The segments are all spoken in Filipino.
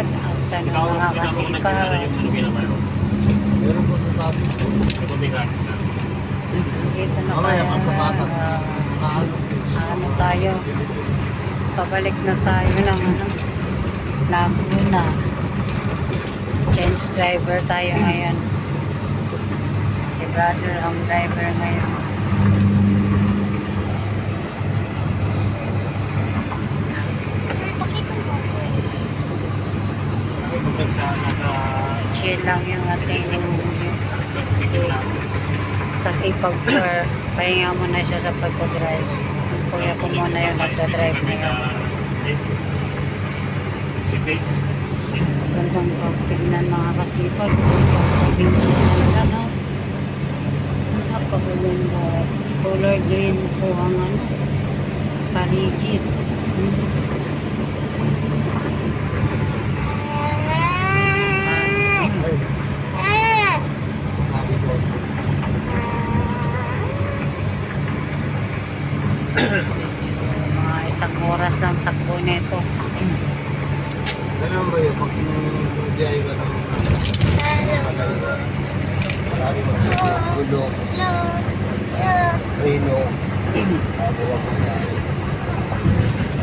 Good afternoon mga kasipag. Meron po sa tabi. Dito na Mamaya, tayo. magsapatan. Ano tayo? Pabalik na tayo ng Laguna. Change driver tayo ngayon. Si brother ang driver ngayon. Chill lang yung ating kasi pag pahinga mo na siya sa pagdadrive. Kuya ko muna yung nagdadrive na yun. Gandang pagtignan mga kasipag. Probinsya na lang. Napagaganda. Color green po ang paligid. Mga isang oras lang takbo nito. Ganun ba yun? Pag biyahe ka ng palagi mo gulo, reno, bago ako na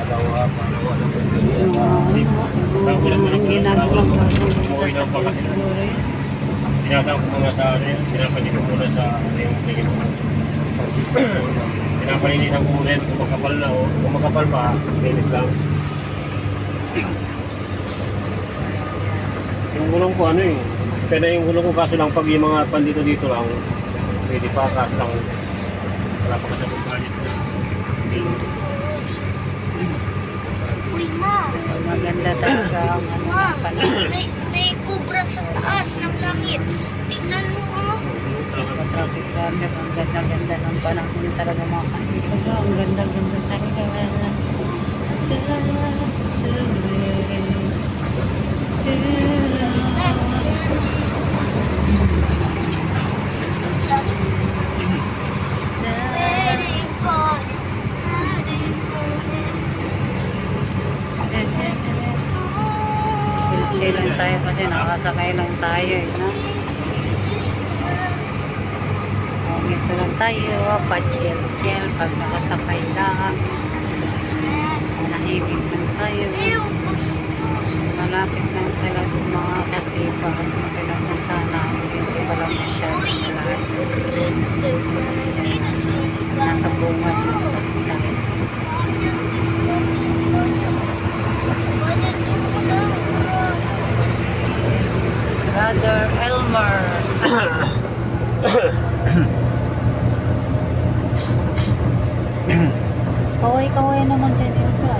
dalawa, panawa ng pagkaliya sa Ang ginagawang gagawin siguro yun. Tinatawag ko muna sa ano yun, sinapanig ko muna sa ano yung tingin mo. Pinapalinisan ko muna yun, kung makapal na o, kung makapal pa, linis lang. Yung gulong ko ano eh, pwede yung gulong ko kaso lang pag yung mga pandito dito lang, pwede pa kaso lang, wala pa kasi ang budget na. Uy, ma! Maganda talaga ang Ma! panahon. May kubra sa taas ng langit. Tingnan mo, oh! Traffic traffic, ang ganda-ganda ng panahon talaga mga kasipag. Ang ganda-ganda talaga. Waiting for you, waiting for you. Chill lang tayo kasi nakasakay lang tayo eh, no? Ito lang tayo, pa-chill-chill pag nakasakay lang. Nahibig lang tayo. Ew, bastos! Malapit lang talaga mga kasipag. Pinapunta namin, hindi pa lang masyadong malayo. Dito sa Nasa bungad lang kasi tayo. Brother Elmer. Kaway-kaway naman tayo dito.